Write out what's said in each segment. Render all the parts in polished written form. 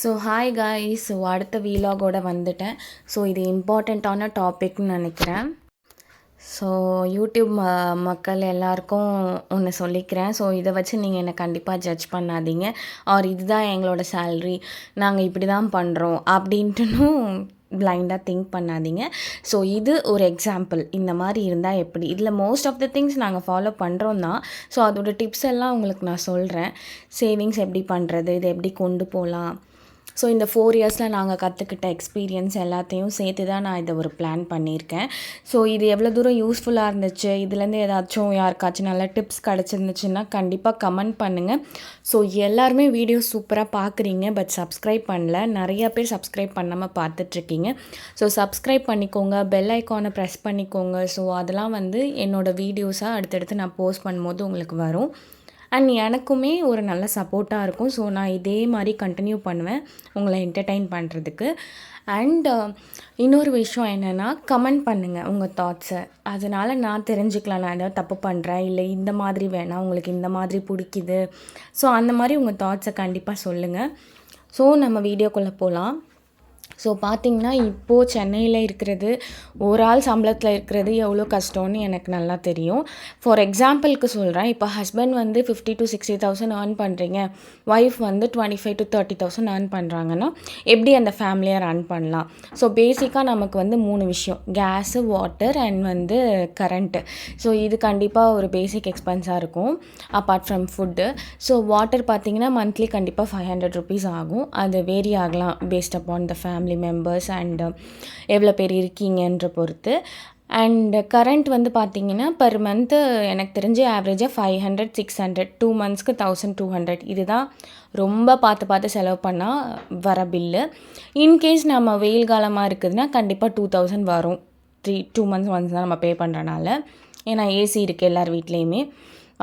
So hi guys. So அடுத்த வீலாகோட வந்துட்டேன். So இது இம்பார்ட்டண்ட்டான டாபிக்னு நினைக்கிறேன். ஸோ யூடியூப் மக்கள் எல்லாருக்கும் ஒன்று சொல்லிக்கிறேன். ஸோ இதை வச்சு நீங்கள் என்னை கண்டிப்பாக ஜட்ஜ் பண்ணாதீங்க. ஆர் இதுதான் எங்களோட சேல்ரி, நாங்கள் இப்படி தான் பண்ணுறோம் அப்படின்ட்டுனும் பிளைண்டாக திங்க் பண்ணாதீங்க. ஸோ இது ஒரு எக்ஸாம்பிள். இந்த மாதிரி இருந்தால் எப்படி, இதில் மோஸ்ட் ஆஃப் த திங்ஸ் நாங்கள் ஃபாலோ பண்ணுறோம் தான். ஸோ அதோட டிப்ஸ் எல்லாம் உங்களுக்கு நான் சொல்கிறேன். சேவிங்ஸ் எப்படி பண்ணுறது, இதை எப்படி கொண்டு போகலாம். ஸோ இந்த 4 இயர்ஸில் நாங்கள் கற்றுக்கிட்ட எக்ஸ்பீரியன்ஸ் எல்லாத்தையும் சேர்த்து தான் நான் இதை ஒரு பிளான் பண்ணியிருக்கேன். ஸோ இது எவ்வளோ தூரம் யூஸ்ஃபுல்லாக இருந்துச்சு, இதுலேருந்து ஏதாச்சும் யாருக்காச்சும் நல்ல டிப்ஸ் கிடச்சிருந்துச்சுன்னா கண்டிப்பாக கமெண்ட் பண்ணுங்கள். ஸோ எல்லாருமே வீடியோ சூப்பராக பார்க்குறீங்க, பட் சப்ஸ்கிரைப் பண்ணல. நிறையா பேர் சப்ஸ்கிரைப் பண்ணாமல் பார்த்துட்ருக்கீங்க. ஸோ சப்ஸ்கிரைப் பண்ணிக்கோங்க, பெல் ஐக்கானை ப்ரெஸ் பண்ணிக்கோங்க. ஸோ அதெல்லாம் என்னோடய வீடியோஸாக அடுத்தடுத்து நான் போஸ்ட் பண்ணும்போது உங்களுக்கு வரும். அண்ட் எனக்குமே ஒரு நல்ல சப்போர்ட்டாக இருக்கும். ஸோ நான் இதே மாதிரி கண்டினியூ பண்ணுவேன் உங்களை என்டர்டெயின் பண்ணுறதுக்கு. அண்ட் இன்னொரு விஷயம் என்னென்னா, கமெண்ட் பண்ணுங்கள் உங்கள் தாட்ஸை. அதனால் நான் தெரிஞ்சுக்கலாம் நான் ஏதாவது தப்பு பண்ணுறேன், இல்லை இந்த மாதிரி வேணாம், உங்களுக்கு இந்த மாதிரி பிடிக்குது. ஸோ அந்த மாதிரி உங்கள் தாட்ஸை கண்டிப்பாக சொல்லுங்கள். ஸோ நம்ம வீடியோக்குள்ளே போகலாம். ஸோ பார்த்திங்கன்னா, இப்போது சென்னையில் இருக்கிறது, ஒரு ஆள் சம்பளத்தில் இருக்கிறது எவ்வளோ கஷ்டம்னு எனக்கு நல்லா தெரியும். ஃபார் எக்ஸாம்பிளுக்கு சொல்கிறேன், இப்போ ஹஸ்பண்ட் 50,000 to 60,000 ஏர்ன் பண்ணுறீங்க, ஒய்ஃப் 25,000 to 30,000 ஏர்ன் பண்ணுறாங்கன்னா எப்படி அந்த ஃபேமிலியை ரன் பண்ணலாம். ஸோ பேசிக்காக நமக்கு 3 விஷயம்: gas, water and current. So இது கண்டிப்பாக ஒரு பேசிக் எக்ஸ்பென்ஸாக இருக்கும் apart from food. So water பார்த்திங்கன்னா மந்த்லி கண்டிப்பாக 500 rupees ஆகும். அது வேரி ஆகலாம் based upon the family members and எவ்வளோ பேர் இருக்கீங்கன்ற பொறுத்து. அண்ட் கரண்ட் பார்த்திங்கன்னா பர் மந்த்து எனக்கு தெரிஞ்சு ஆவரேஜாக 500, 600, 2 monthsக்கு 1,200. இதுதான் ரொம்ப பார்த்து செலவு பண்ணால் வர பில்லு. இன்கேஸ் நம்ம வெயில் காலமாக இருக்குதுன்னா கண்டிப்பாக 2,000 வரும். 2 months ஒன்ஸ் தான் நம்ம பே பண்ணுறனால. ஏன்னா ஏசி இருக்குது எல்லார் வீட்லேயுமே.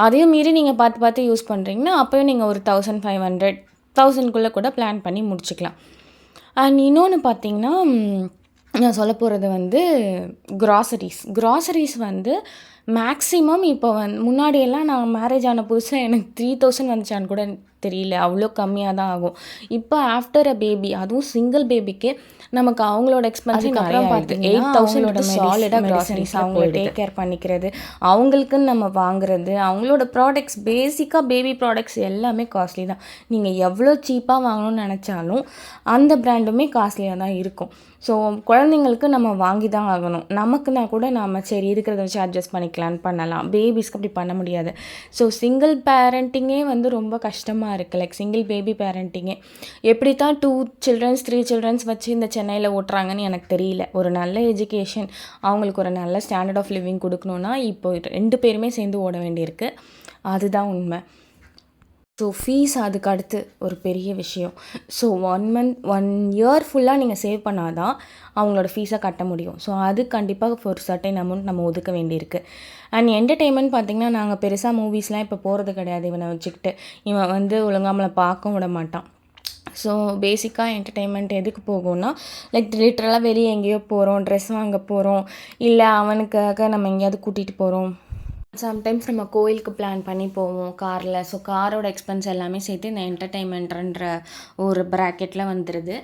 அதையும் மீறி நீங்கள் பார்த்து யூஸ் பண்ணுறீங்கன்னா அப்போயும் நீங்கள் ஒரு 1,500, 1,000க்குள்ளே கூட பிளான் பண்ணி முடிச்சுக்கலாம். அண்ட் இன்னொன்று பார்த்திங்கன்னா, நான் சொல்ல போகிறது க்ராசரிஸ் மேக்ஸிமம் இப்போ முன்னாடியெல்லாம் நான் மேரேஜ் ஆன புதுசில் எனக்கு 3,000 வந்துச்சான்னு கூட தெரியல, அவ்வளோ கம்மியாக தான் ஆகும். இப்போ ஆஃப்டர் அ பேபி, அதுவும் சிங்கிள் பேபிக்கே நமக்கு அவங்களோட எக்ஸ்பென்சிவ் நிறையா பார்த்திங்க. 8,000 சாலிடாக க்ராசரிஸ் அவங்கள டேக் கேர் பண்ணிக்கிறது, அவங்களுக்குன்னு நம்ம வாங்குறது, அவங்களோட ப்ராடக்ட்ஸ், பேசிக்காக பேபி ப்ராடக்ட்ஸ் எல்லாமே காஸ்ட்லி தான். நீங்கள் எவ்வளோ சீப்பாக வாங்கணும்னு நினச்சாலும் அந்த பிராண்டுமே காஸ்ட்லியாக தான் இருக்கும். ஸோ குழந்தைங்களுக்கு நம்ம வாங்கி தான் ஆகணும். நமக்குன்னா கூட நம்ம சரி இருக்கிறத வச்சு அட்ஜஸ்ட் பண்ணிக்கலான்னு பண்ணலாம். பேபிஸ்க்கு அப்படி பண்ண முடியாது. ஸோ சிங்கிள் பேரண்டிங்கே ரொம்ப கஷ்டமாக இருக்குது. லைக் சிங்கிள் பேபி பேரண்டிங்கே எப்படி தான் 2 children 3 children வச்சு இந்த சென்னையில் ஓட்டுறாங்கன்னு எனக்கு தெரியல. ஒரு நல்ல எஜுகேஷன், அவங்களுக்கு ஒரு நல்ல ஸ்டாண்டர்ட் ஆஃப் லிவிங் கொடுக்கணுன்னா இப்போ 2 பேருமே சேர்ந்து ஓட வேண்டியிருக்கு. அதுதான் உண்மை. ஸோ ஃபீஸ் அதுக்கு அடுத்து ஒரு பெரிய விஷயம். ஸோ 1 year ஃபுல்லாக நீங்கள் சேவ் பண்ணால் தான் அவங்களோட ஃபீஸை கட்ட முடியும். ஸோ அது கண்டிப்பாக ஒரு சர்டைன் அமௌண்ட் நம்ம ஒதுக்க வேண்டியிருக்கு. அண்ட் என்டர்டெயின்மெண்ட் பார்த்திங்கன்னா, நாங்கள் பெருசாக மூவிஸ்லாம் இப்போ போகிறது கிடையாது. இவனை வச்சுக்கிட்டு இவன் ஒழுங்காக நம்மளை பார்க்க விட மாட்டான். ஸோ பேசிக்காக என்டர்டெயின்மெண்ட் எதுக்கு போகும்னா, லைக் லிட்ரலாக வெளியே எங்கேயோ போகிறோம், ட்ரெஸ் வாங்க போகிறோம், இல்லை அவனுக்காக நம்ம எங்கேயாவது கூட்டிகிட்டு போகிறோம். சம்டைம்ஸ் நம்ம கோயிலுக்கு பிளான் பண்ணி போவோம் காரில். ஸோ காரோட எக்ஸ்பென்ஸ் எல்லாமே சேர்த்து இந்த என்டர்டெயின்மெண்ட்ன்ற ஒரு ப்ராக்கெட்டில் வந்துடுது.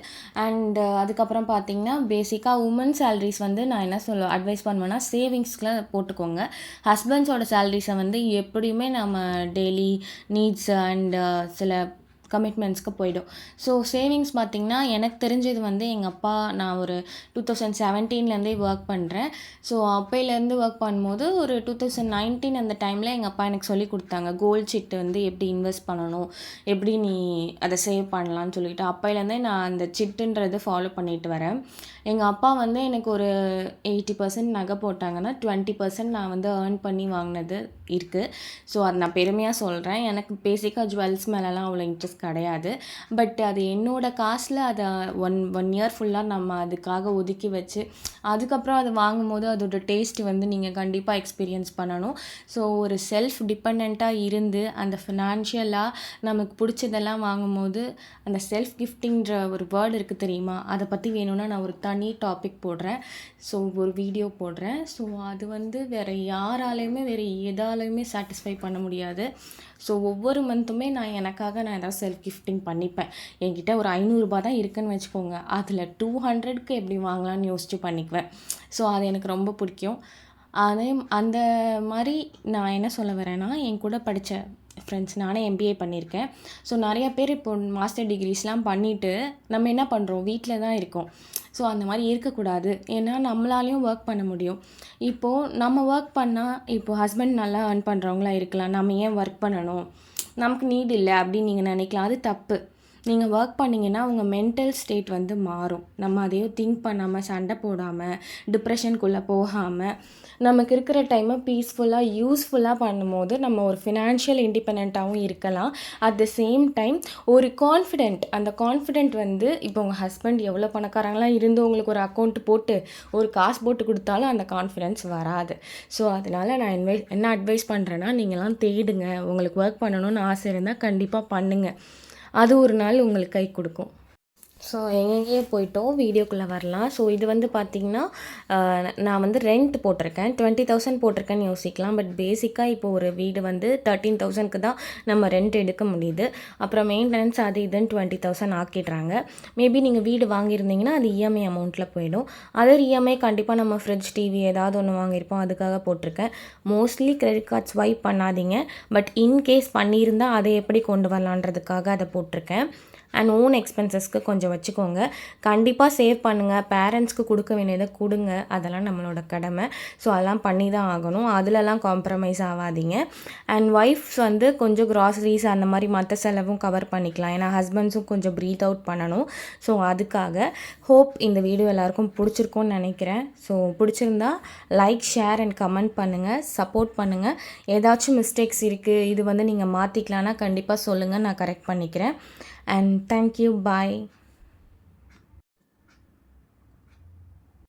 அண்ட் அதுக்கப்புறம் பார்த்திங்கன்னா, பேசிக்காக உமன் சேலரிஸ் நான் என்ன அட்வைஸ் பண்ணுவேன்னா, சேவிங்ஸ்க்குலாம் போட்டுக்கோங்க. ஹஸ்பண்ட்ஸோட சேலரிஸை எப்படியுமே நம்ம டெய்லி நீட்ஸ் அண்ட் சில கமிட்மெண்ட்ஸ்க்கு போயிடும். ஸோ சேவிங்ஸ் பார்த்திங்கன்னா, எனக்கு தெரிஞ்சது எங்கள் அப்பா, நான் ஒரு 2017லேருந்தே ஒர்க் பண்ணுறேன். ஸோ அப்போலேருந்து ஒர்க் பண்ணும்போது ஒரு 2019 அந்த டைமில் எங்கள் அப்பா எனக்கு சொல்லி கொடுத்தாங்க, கோல்ட் சிட்டு எப்படி இன்வெஸ்ட் பண்ணணும், எப்படி நீ அதை சேவ் பண்ணலான்னு சொல்லிட்டு. அப்போலேருந்தே நான் அந்த சிட்டுன்றது ஃபாலோ பண்ணிட்டு வரேன். எங்கள் அப்பா எனக்கு ஒரு 80% நகை போட்டாங்கன்னா 20% நான் ஏர்ன் பண்ணி வாங்கினது இருக்குது. ஸோ அது நான் பெருமையாக சொல்கிறேன். எனக்கு பேசிக்காக ஜுவல்ஸ் மேலெலாம் அவ்வளோ இன்ட்ரெஸ்ட் கிடையாது. பட் அது என்னோடய காசில் அதை ஒன் இயர் ஃபுல்லாக நம்ம அதுக்காக ஒதுக்கி வச்சு அதுக்கப்புறம் அதை வாங்கும்போது அதோட டேஸ்ட் நீங்கள் கண்டிப்பாக எக்ஸ்பீரியன்ஸ் பண்ணணும். ஸோ ஒரு செல்ஃப் டிபெண்ட்டாக இருந்து அந்த ஃபினான்ஷியலாக நமக்கு பிடிச்சதெல்லாம் வாங்கும்போது அந்த செல்ஃப் கிஃப்டிங்கிற ஒரு வேர்டு இருக்குது தெரியுமா, அதை பற்றி வேணும்னா நான் ஒரு தனி டாபிக் போடுறேன். ஸோ ஒரு வீடியோ போடுறேன். ஸோ அது வேறு யாராலையுமே வேறு எதாலையுமே சாட்டிஸ்ஃபை பண்ண முடியாது. ஸோ ஒவ்வொரு மந்த்துமே நான் எனக்காக நான் ஏதாவது செல்ஃப் கிஃப்டிங் பண்ணிப்பேன். என்கிட்ட ஒரு ரூ. 500 தான் இருக்குன்னு வச்சுக்கோங்க. அதில் 200க்கு எப்படி வாங்கலாம்னு யோசிச்சு பண்ணிக்குவேன். ஸோ அது எனக்கு ரொம்ப பிடிக்கும். அதே அந்த மாதிரி நான் என்ன சொல்ல வரேன்னா, என் கூட படித்த ஃப்ரெண்ட்ஸ், நானே எம்பிஏ பண்ணியிருக்கேன். ஸோ நிறைய பேர் இப்போ மாஸ்டர் டிகிரிஸ்லாம் பண்ணிவிட்டு நம்ம என்ன பண்ணுறோம், வீட்டில் தான் இருக்கோம். ஸோ அந்த மாதிரி இருக்கக்கூடாது. ஏன்னா நம்மளாலையும் ஒர்க் பண்ண முடியும். இப்போது நம்ம ஒர்க் பண்ணால் இப்போது ஹஸ்பண்ட் நல்லா ஏர்ன் பண்ணுறவங்களா இருக்கலாம். நம்ம ஏன் ஒர்க் பண்ணணும், நமக்கு நீட் இல்லை அப்படின்னு நீங்கள் நினைக்கலாம். அது தப்பு. நீங்கள் ஒர்க் பண்ணிங்கன்னா உங்கள் மென்டல் ஸ்டேட் வந்து மாறும். நம்ம அதையும் திங்க் பண்ணாமல், சண்டை போடாமல், டிப்ரெஷனுக்குள்ளே போகாமல், நமக்கு இருக்கிற டைமை பீஸ்ஃபுல்லாக யூஸ்ஃபுல்லாக பண்ணும்போது நம்ம ஒரு ஃபினான்ஷியல் இண்டிபெண்ட்டாகவும் இருக்கலாம். அட் த சேம் டைம் ஒரு அந்த கான்ஃபிடென்ட் வந்து இப்போ உங்கள் ஹஸ்பண்ட் எவ்வளோ பணக்காரங்களாம் இருந்து உங்களுக்கு ஒரு அக்கௌண்ட் போட்டு ஒரு காசு போட்டு கொடுத்தாலும் அந்த கான்ஃபிடென்ஸ் வராது. ஸோ அதனால் நான் என்ன அட்வைஸ் பண்ணுறேன்னா, நீங்கள்லாம் தேடுங்க. உங்களுக்கு ஒர்க் பண்ணணும்னு ஆசை இருந்தால் கண்டிப்பாக பண்ணுங்கள். அது ஒரு நாள் உங்களுக்கு கை கொடுக்கும். ஸோ எங்கெங்கேயே போயிட்டோம், வீடியோக்குள்ளே வரலாம். ஸோ இது வந்து பார்த்திங்கன்னா நான் வந்து ரெண்ட் போட்டிருக்கேன். 20,000 போட்டிருக்கேன்னு யோசிக்கலாம். பட் பேசிக்காக இப்போ ஒரு வீடு வந்து 13,000க்கு தான் நம்ம ரெண்ட் எடுக்க முடியுது. அப்புறம் மெயின்டெனன்ஸ் அது இதுன்னு 20,000 ஆக்கிடுறாங்க. மேபி நீங்கள் வீடு வாங்கியிருந்தீங்கன்னா அது இஎம்ஐ அமௌண்ட்டில் போயிடும். அதர் இஎம்ஐ கண்டிப்பாக நம்ம ஃப்ரிட்ஜ், டிவி ஏதாவது ஒன்று வாங்கியிருப்போம், அதுக்காக போட்டிருக்கேன். மோஸ்ட்லி கிரெடிட் கார்ட் ஸ்வைப் பண்ணாதீங்க. பட் இன்கேஸ் பண்ணியிருந்தால் அதை எப்படி கொண்டு வரலான்றதுக்காக அதை போட்டிருக்கேன். அண்ட் ஓன் எக்ஸ்பென்சஸ்க்கு கொஞ்சம் வச்சுக்கோங்க. கண்டிப்பாக சேவ் பண்ணுங்கள். பேரண்ட்ஸ்க்கு கொடுக்க வேண்டியதை கொடுங்க. அதெல்லாம் நம்மளோட கடமை. ஸோ அதெல்லாம் பண்ணி தான் ஆகணும். அதிலலாம் காம்ப்ரமைஸ் ஆகாதீங்க. அண்ட் ஒய்ஃப்ஸ் வந்து கொஞ்சம் க்ராசரிஸ் அந்த மாதிரி மற்ற செலவும் கவர் பண்ணிக்கலாம். ஏன்னா ஹஸ்பண்ட்ஸும் கொஞ்சம் ப்ரீத் அவுட் பண்ணணும். ஸோ அதுக்காக ஹோப் இந்த வீடியோ எல்லாருக்கும் பிடிச்சிருக்கும்னு நினைக்கிறேன். ஸோ பிடிச்சிருந்தா லைக், ஷேர் அண்ட் கமெண்ட் பண்ணுங்கள். சப்போர்ட் பண்ணுங்கள். ஏதாச்சும் மிஸ்டேக்ஸ் இருக்குது, இது வந்து நீங்கள் மாற்றிக்கலான்னா கண்டிப்பாக சொல்லுங்கள், நான் கரெக்ட் பண்ணிக்கிறேன். And thank you. Bye.